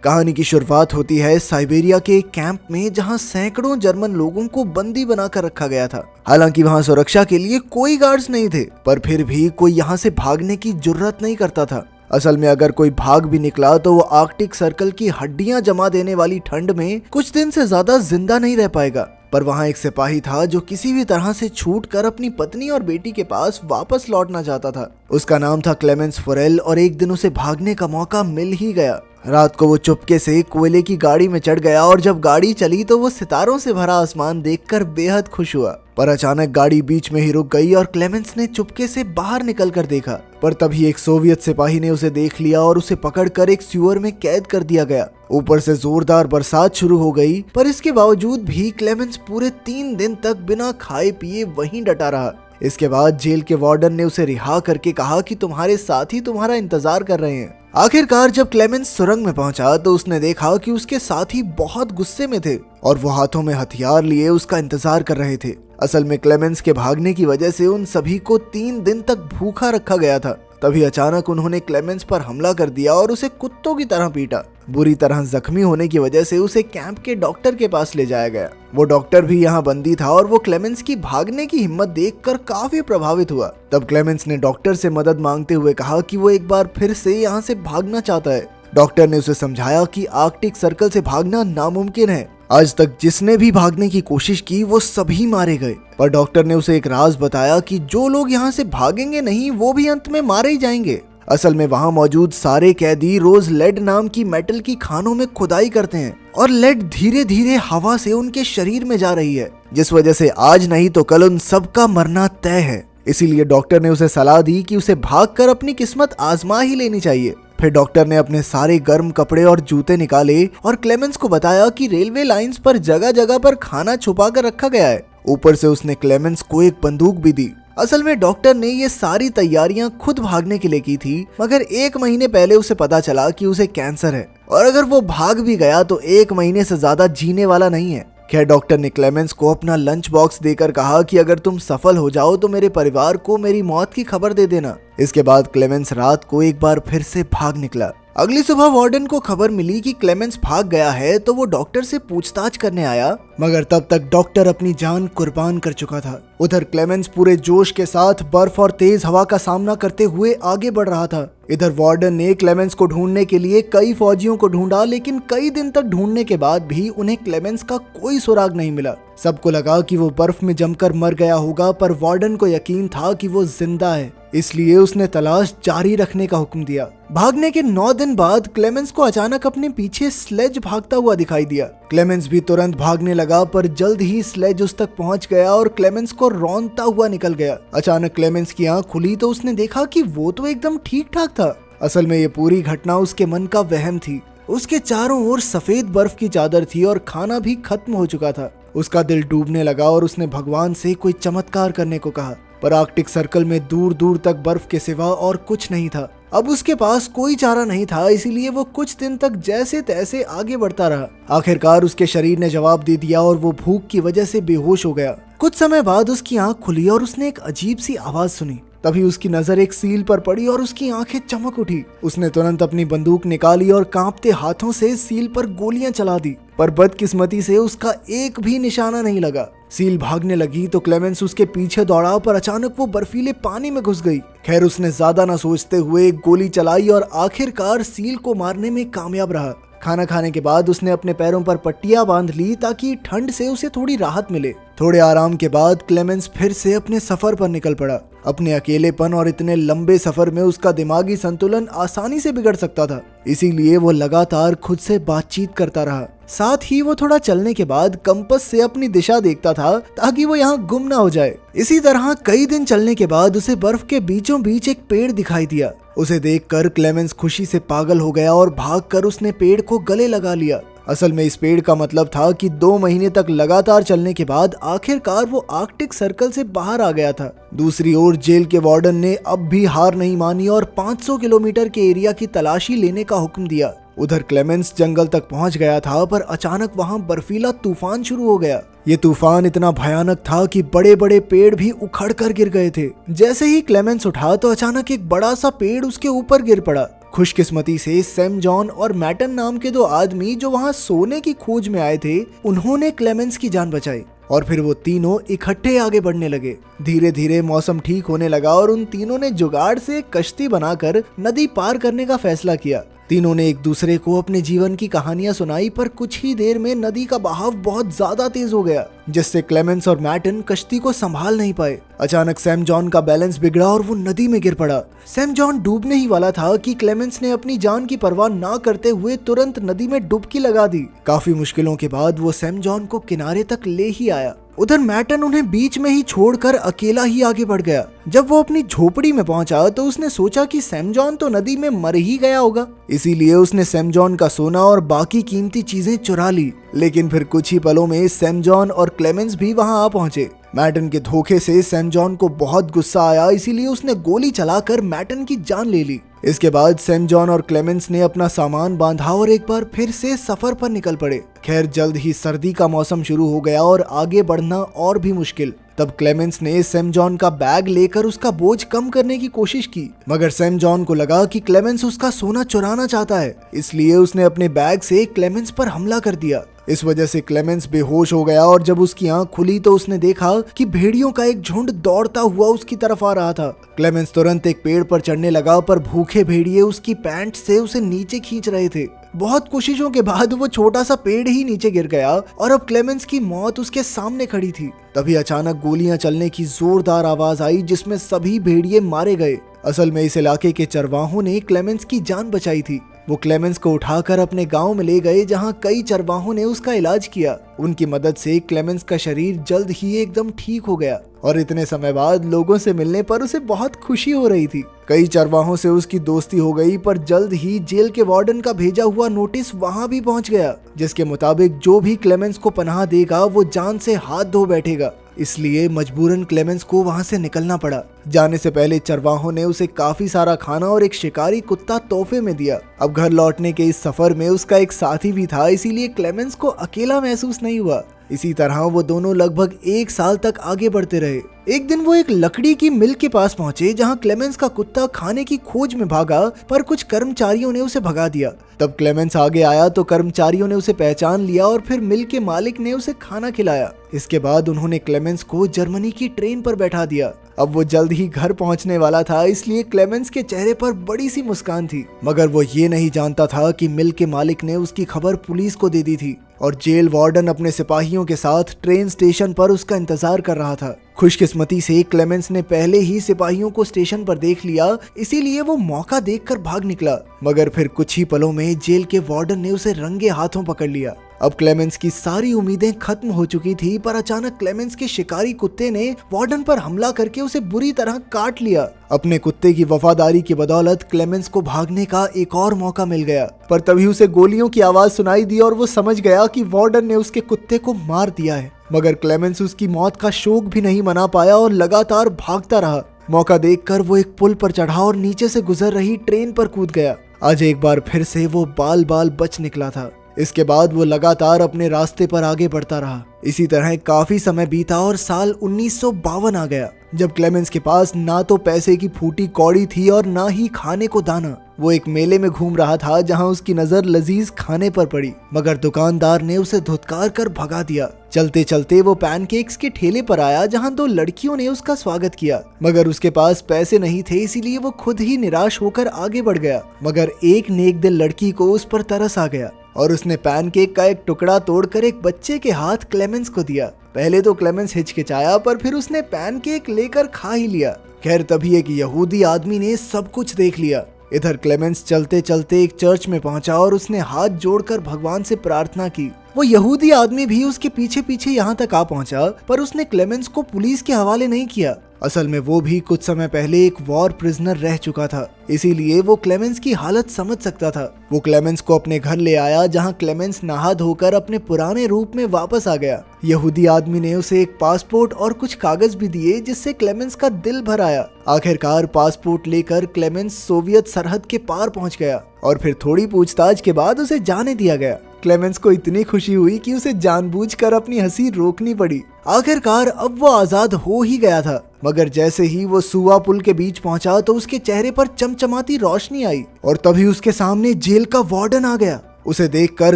कहानी की शुरुआत होती है साइबेरिया के एक कैंप में, जहां सैकड़ों जर्मन लोगों को बंदी बनाकर रखा गया था। हालांकि वहां सुरक्षा के लिए कोई गार्ड्स नहीं थे, पर फिर भी कोई यहां से भागने की जुर्रत नहीं करता था। असल में अगर कोई भाग भी निकला तो वो आर्कटिक सर्कल की हड्डियां जमा देने वाली ठंड में कुछ दिन से ज्यादा जिंदा नहीं रह पाएगा। पर वहां एक सिपाही था जो किसी भी तरह से छूट कर अपनी पत्नी और बेटी के पास वापस लौटना चाहता था। उसका नाम था क्लेमेंस फॉरेल और एक दिन उसे भागने का मौका मिल ही गया। रात को वो चुपके से कोयले की गाड़ी में चढ़ गया और जब गाड़ी चली तो वो सितारों से भरा आसमान देखकर बेहद खुश हुआ। पर अचानक गाड़ी बीच में ही रुक गई और क्लेमेंस ने चुपके से बाहर निकलकर देखा, पर तभी एक सोवियत सिपाही ने उसे देख लिया और उसे पकड़कर एक सीवर में कैद कर दिया गया। ऊपर से जोरदार बरसात शुरू हो गई, पर इसके बावजूद भी क्लेमेंस पूरे 3 दिन तक बिना खाए पिए वहीं डटा रहा। इसके बाद जेल के वार्डन ने उसे रिहा करके कहा कि तुम्हारे साथी तुम्हारा इंतजार कर रहे हैं। आखिरकार जब क्लेमेंस सुरंग में पहुंचा तो उसने देखा कि उसके साथी बहुत गुस्से में थे और वो हाथों में हथियार लिए उसका इंतजार कर रहे थे। असल में क्लेमेंस के भागने की वजह से उन सभी को 3 दिन तक भूखा रखा गया था। तभी अचानक उन्होंने क्लेमेंस पर हमला कर दिया और उसे कुत्तों की तरह पीटा। बुरी तरह जख्मी होने की वजह से उसे कैंप के डॉक्टर के पास ले जाया गया। वो डॉक्टर भी यहाँ बंदी था और वो क्लेमेंस की भागने की हिम्मत देखकर काफी प्रभावित हुआ। तब क्लेमेंस ने डॉक्टर से मदद मांगते हुए कहा कि वो एक बार फिर से यहाँ से भागना चाहता है। डॉक्टर ने उसे समझाया कि आर्कटिक सर्कल से भागना नामुमकिन है। आज तक जिसने भी भागने की कोशिश की वो सभी मारे गए। पर डॉक्टर ने उसे एक राज बताया कि जो लोग यहाँ से भागेंगे नहीं वो भी अंत में मारे ही जाएंगे। असल में वहाँ मौजूद सारे कैदी रोज लेड नाम की मेटल की खानों में खुदाई करते हैं और लेड धीरे धीरे हवा से उनके शरीर में जा रही है, जिस वजह से आज नहीं तो कल उन सबका मरना तय है। इसीलिए डॉक्टर ने उसे सलाह दी कि उसे भागकर अपनी किस्मत आजमा ही लेनी चाहिए। फिर डॉक्टर ने अपने सारे गर्म कपड़े और जूते निकाले और क्लेमेंस को बताया कि रेलवे लाइंस पर जगह जगह पर खाना छुपा कर रखा गया है। ऊपर से उसने क्लेमेंस को एक बंदूक भी दी। असल में डॉक्टर ने ये सारी तैयारियां खुद भागने के लिए की थी, मगर 1 महीने पहले उसे पता चला कि उसे कैंसर है और अगर वो भाग भी गया तो 1 महीने से ज्यादा जीने वाला नहीं है। खैर डॉक्टर ने क्लेमेंस को अपना लंच बॉक्स देकर कहा कि अगर तुम सफल हो जाओ तो मेरे परिवार को मेरी मौत की खबर दे देना। इसके बाद क्लेमेंस रात को एक बार फिर से भाग निकला। अगली सुबह वार्डन को खबर मिली कि क्लेमेंस भाग गया है तो वो डॉक्टर से पूछताछ करने आया, मगर तब तक डॉक्टर अपनी जान कुर्बान कर चुका था। उधर क्लेमेंस पूरे जोश के साथ बर्फ और तेज हवा का सामना करते हुए आगे बढ़ रहा था। इधर वार्डन ने क्लेमेंस को ढूंढने के लिए कई फौजियों को ढूंढा, लेकिन कई दिन तक ढूंढने के बाद भी उन्हें क्लेमेंस का कोई सुराग नहीं मिला। सबको लगा कि वो बर्फ में जमकर मर गया होगा, पर वार्डन को यकीन था कि वो जिंदा है, इसलिए उसने तलाश जारी रखने का हुक्म दिया। भागने के 9 दिन बाद क्लेमेंस को अचानक अपने पीछे स्लेज भागता हुआ दिखाई दिया। क्लेमेंस भी तुरंत भागने लगा, पर जल्द ही स्लेज उस तक पहुंच गया और क्लेमेंस को रौंदता हुआ निकल गया। अचानक क्लेमेंस की आंख खुली तो उसने देखा कि वो तो एकदम ठीक ठाक था। असल में ये पूरी घटना उसके मन का वहम थी। उसके चारों ओर सफेद बर्फ की चादर थी और खाना भी खत्म हो चुका था। उसका दिल डूबने लगा और उसने भगवान से कोई चमत्कार करने को कहा, पर आर्कटिक सर्कल में दूर दूर तक बर्फ के सिवा और कुछ नहीं था। अब उसके पास कोई चारा नहीं था, इसीलिए वो कुछ दिन तक जैसे तैसे आगे बढ़ता रहा। आखिरकार उसके शरीर ने जवाब दे दिया और वो भूख की वजह से बेहोश हो गया। कुछ समय बाद उसकी आंख खुली और उसने एक अजीब सी आवाज सुनी। तभी उसकी नजर एक सील पर पड़ी और उसकी आंखें चमक उठी। उसने तुरंत अपनी बंदूक निकाली और कांपते हाथों से सील पर गोलियां चला दी, पर बदकिस्मती से उसका एक भी निशाना नहीं लगा। सील भागने लगी तो क्लेमेंस उसके पीछे दौड़ा, पर अचानक वो बर्फीले पानी में घुस गई। खैर उसने ज्यादा न सोचते हुए एक गोली चलाई और आखिरकार सील को मारने में कामयाब रहा। खाना खाने के बाद उसने अपने पैरों पर पट्टियां बांध ली ताकि ठंड से उसे थोड़ी राहत मिले। थोड़े आराम के बाद क्लेमेंस फिर से अपने सफर पर निकल पड़ा। अपने अकेलेपन और इतने लंबे सफर में उसका दिमागी संतुलन आसानी से बिगड़ सकता था, इसीलिए वो लगातार खुद से बातचीत करता रहा। साथ ही वो थोड़ा चलने के बाद कंपास से अपनी दिशा देखता था ताकि वो यहाँ गुम ना हो जाए। इसी तरह कई दिन चलने के बाद उसे बर्फ के बीचों बीच एक पेड़ दिखाई दिया। उसे देखकर क्लेमेंस खुशी से पागल हो गया और भागकर उसने पेड़ को गले लगा लिया। असल में इस पेड़ का मतलब था कि 2 महीने तक लगातार चलने के बाद आखिरकार वो आर्कटिक सर्कल से बाहर आ गया था। दूसरी ओर जेल के वार्डन ने अब भी हार नहीं मानी और 500 किलोमीटर के एरिया की तलाशी लेने का हुक्म दिया। उधर क्लेमेंस जंगल तक पहुंच गया था, पर अचानक वहां बर्फीला तूफान शुरू हो गया। ये तूफान इतना भयानक था कि बड़े बड़े पेड़ भी उखड़ कर गिर गए थे। जैसे ही क्लेमेंस उठा तो अचानक एक बड़ा सा पेड़ उसके ऊपर गिर पड़ा। खुशकिस्मती से सैम जॉन और मैटन नाम के दो आदमी जो वहाँ सोने की खोज में आए थे, उन्होंने क्लेमेंस की जान बचाई और फिर वो तीनों इकट्ठे आगे बढ़ने लगे। धीरे धीरे मौसम ठीक होने लगा और उन तीनों ने जुगाड़ से कश्ती बनाकर नदी पार करने का फैसला किया। तीनों ने एक दूसरे को अपने जीवन की कहानियां सुनाई, पर कुछ ही देर में नदी का बहाव बहुत ज्यादा तेज हो गया, जिससे क्लेमेंस और मैटन कश्ती को संभाल नहीं पाए। अचानक सैम जॉन का बैलेंस बिगड़ा और वो नदी में गिर पड़ा। सैम जॉन डूबने ही वाला था कि क्लेमेंस ने अपनी जान की परवाह ना करते हुए तुरंत नदी में डुबकी लगा दी। काफी मुश्किलों के बाद वो सैम जॉन को किनारे तक ले ही आया। उधर मैटन उन्हें बीच में ही छोड़कर अकेला ही आगे बढ़ गया। जब वो अपनी झोपड़ी में पहुंचा तो उसने सोचा कि सैम जॉन तो नदी में मर ही गया होगा, इसीलिए उसने सैम जॉन का सोना और बाकी कीमती चीजें चुरा ली। लेकिन फिर कुछ ही पलों में सैम जॉन और क्लेमेंस भी वहां आ पहुंचे। मैटन के धोखे से सैम जॉन को बहुत गुस्सा आया, इसीलिए उसने गोली चलाकर मैटन की जान ले ली। इसके बाद सैम जॉन और क्लेमेंस ने अपना सामान बांधा और एक बार फिर से सफर पर निकल पड़े। खैर, जल्द ही सर्दी का मौसम शुरू हो गया और आगे बढ़ना और भी मुश्किल। तब क्लेमेंस ने सैम जॉन का बैग लेकर उसका बोझ कम करने की कोशिश की, मगर सैम जॉन को लगा कि क्लेमेंस उसका सोना चुराना चाहता है, इसलिए उसने अपने बैग से क्लेमेंस पर हमला कर दिया। इस वजह से क्लेमेंस बेहोश हो गया और जब उसकी आंख खुली तो उसने देखा कि भेड़ियों का एक झुंड दौड़ता हुआ उसकी तरफ आ रहा था। क्लेमेंस तुरंत एक पेड़ पर चढ़ने लगा, पर भूखे भेड़िए उसकी पैंट से उसे नीचे खींच रहे थे। बहुत कोशिशों के बाद वो छोटा सा पेड़ ही नीचे गिर गया और अब क्लेमेंस की मौत उसके सामने खड़ी थी। तभी अचानक गोलियां चलने की जोरदार आवाज आई, जिसमें सभी भेड़िए मारे गए। असल में इस इलाके के चरवाहों ने क्लेमेंस की जान बचाई थी। वो क्लेमेंस को उठाकर अपने गांव में ले गए, जहां कई चरवाहों ने उसका इलाज किया। उनकी मदद से क्लेमेंस का शरीर जल्द ही एकदम ठीक हो गया और इतने समय बाद लोगों से मिलने पर उसे बहुत खुशी हो रही थी। कई चरवाहों से उसकी दोस्ती हो गई, पर जल्द ही जेल के वार्डन का भेजा हुआ नोटिस वहां भी पहुंच गया, जिसके मुताबिक जो भी क्लेमेंस को पनाह देगा वो जान से हाथ धो बैठेगा। इसलिए मजबूरन क्लेमेंस को वहां से निकलना पड़ा। जाने से पहले चरवाहों ने उसे काफी सारा खाना और एक शिकारी कुत्ता तोहफे में दिया। अब घर लौटने के इस सफर में उसका एक साथी भी था, इसीलिए क्लेमेंस को अकेला महसूस नहीं हुआ। इसी तरह वो दोनों लगभग 1 साल तक आगे बढ़ते रहे। एक दिन वो एक लकड़ी की मिल के पास पहुंचे, जहां क्लेमेंस का कुत्ता खाने की खोज में भागा, पर कुछ कर्मचारियों ने उसे भगा दिया। तब क्लेमेंस आगे आया तो कर्मचारियों ने उसे पहचान लिया और फिर मिल के मालिक ने उसे खाना खिलाया। इसके बाद उन्होंने क्लेमेंस को जर्मनी की ट्रेन पर बैठा दिया। अब वो जल्द ही घर पहुंचने वाला था, इसलिए क्लेमेंस के चेहरे पर बड़ी सी मुस्कान थी, मगर वो ये नहीं जानता था कि मिल के मालिक ने उसकी खबर पुलिस को दे दी थी और जेल वार्डन अपने सिपाहियों के साथ ट्रेन स्टेशन पर उसका इंतजार कर रहा था। खुशकिस्मती से क्लेमेंस ने पहले ही सिपाहियों को स्टेशन पर देख लिया, इसीलिए वो मौका देखकर भाग निकला, मगर फिर कुछ ही पलों में जेल के वार्डन ने उसे रंगे हाथों पकड़ लिया। अब क्लेमेंस की सारी उम्मीदें खत्म हो चुकी थी, पर अचानक क्लेमेंस के शिकारी कुत्ते ने वार्डन पर हमला करके उसे बुरी तरह काट लिया। अपने कुत्ते की वफादारी की बदौलत क्लेमेंस को भागने का एक और मौका मिल गया, पर तभी उसे गोलियों की आवाज सुनाई दी और वो समझ गया कि वार्डन ने उसके कुत्ते को मार दिया है। मगर क्लेमेंस उसकी मौत का शोक भी नहीं मना पाया और लगातार भागता रहा। मौका देखकर वो एक पुल पर चढ़ा और नीचे से गुजर रही ट्रेन पर कूद गया। आज एक बार फिर से वो बाल बाल बच निकला था। इसके बाद वो लगातार अपने रास्ते पर आगे बढ़ता रहा। इसी तरह काफी समय बीता और साल 1952 आ गया, जब क्लेमेंस के पास ना तो पैसे की फूटी कौड़ी थी और ना ही खाने को दाना। वो एक मेले में घूम रहा था, जहां उसकी नजर लजीज खाने पर पड़ी, मगर दुकानदार ने उसे धुतकार कर भगा दिया। चलते चलते वो पैनकेक्स के ठेले पर आया, जहां 2 लड़कियों ने उसका स्वागत किया, मगर उसके पास पैसे नहीं थे, इसीलिए वो खुद ही निराश होकर आगे बढ़ गया। मगर एक नेक दिल लड़की को उस पर तरस आ गया और उसने पैनकेक का एक टुकड़ा तोड़कर एक बच्चे के हाथ क्लेमेंस को दिया। पहले तो क्लेमेंस हिचकिचाया, पर फिर उसने पैनकेक लेकर खा ही लिया। खैर, तभी एक यहूदी आदमी ने सब कुछ देख लिया। इधर क्लेमेंस चलते चलते एक चर्च में पहुंचा और उसने हाथ जोड़कर भगवान से प्रार्थना की। वो यहूदी आदमी भी उसके पीछे पीछे यहाँ तक आ पहुंचा, पर उसने क्लेमेंस को पुलिस के हवाले नहीं किया। असल में वो भी कुछ समय पहले एक वॉर प्रिजनर रह चुका था, इसीलिए वो क्लेमेंस की हालत समझ सकता था। वो क्लेमेंस को अपने घर ले आया, जहां क्लेमेंस नहा धोकर अपने पुराने रूप में वापस आ गया। यहूदी आदमी ने उसे एक पासपोर्ट और कुछ कागज भी दिए, जिससे क्लेमेंस का दिल भर आया। आखिरकार पासपोर्ट लेकर क्लेमेंस सोवियत सरहद के पार पहुंच गया और फिर थोड़ी पूछताछ के बाद उसे जाने दिया गया। क्लेमेंस को इतनी खुशी हुई कि उसे जानबूझकर अपनी हंसी रोकनी पड़ी। आखिरकार अब वो आजाद हो ही गया था, मगर जैसे ही वो सुआ पुल के बीच पहुंचा तो उसके चेहरे पर चमचमाती रोशनी आई और तभी उसके सामने जेल का वार्डन आ गया। उसे देखकर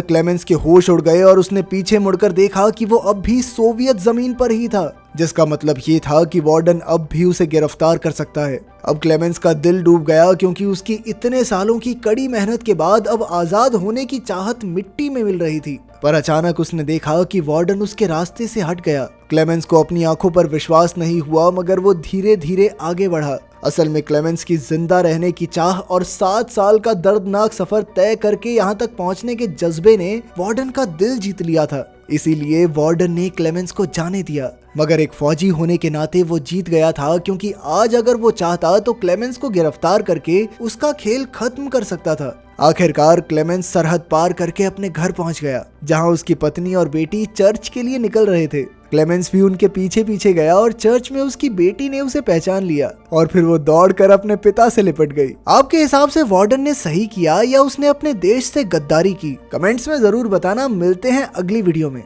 क्लेमेंस के होश उड़ गए और उसने पीछे मुड़कर देखा कि वो अब भी सोवियत जमीन पर ही था, जिसका मतलब ये था कि वार्डन अब भी उसे गिरफ्तार कर सकता है। अब क्लेमेंस का दिल डूब गया क्योंकि उसकी इतने सालों की कड़ी मेहनत के बाद अब आजाद होने की चाहत मिट्टी में मिल रही थी। पर अचानक उसने देखा कि वार्डन उसके रास्ते से हट गया। क्लेमेंस को अपनी आंखों पर विश्वास नहीं हुआ, मगर वो धीरे धीरे आगे बढ़ा। असल में क्लेमेंस की जिंदा रहने की चाह और 7 साल का दर्दनाक सफर तय करके यहाँ तक पहुँचने के जज्बे ने वार्डन का दिल जीत लिया था। इसीलिए वार्डन ने क्लेमेंस को जाने दिया, मगर एक फौजी होने के नाते वो जीत गया था, क्योंकि आज अगर वो चाहता तो क्लेमेंस को गिरफ्तार करके उसका खेल खत्म कर सकता था। आखिरकार क्लेमेंस सरहद पार करके अपने घर पहुंच गया, जहां उसकी पत्नी और बेटी चर्च के लिए निकल रहे थे। क्लेमेंस भी उनके पीछे पीछे गया और चर्च में उसकी बेटी ने उसे पहचान लिया और फिर वो दौड़कर अपने पिता से लिपट गई। आपके हिसाब से वार्डन ने सही किया या उसने अपने देश से गद्दारी की? कमेंट्स में जरूर बताना। मिलते हैं अगली वीडियो में।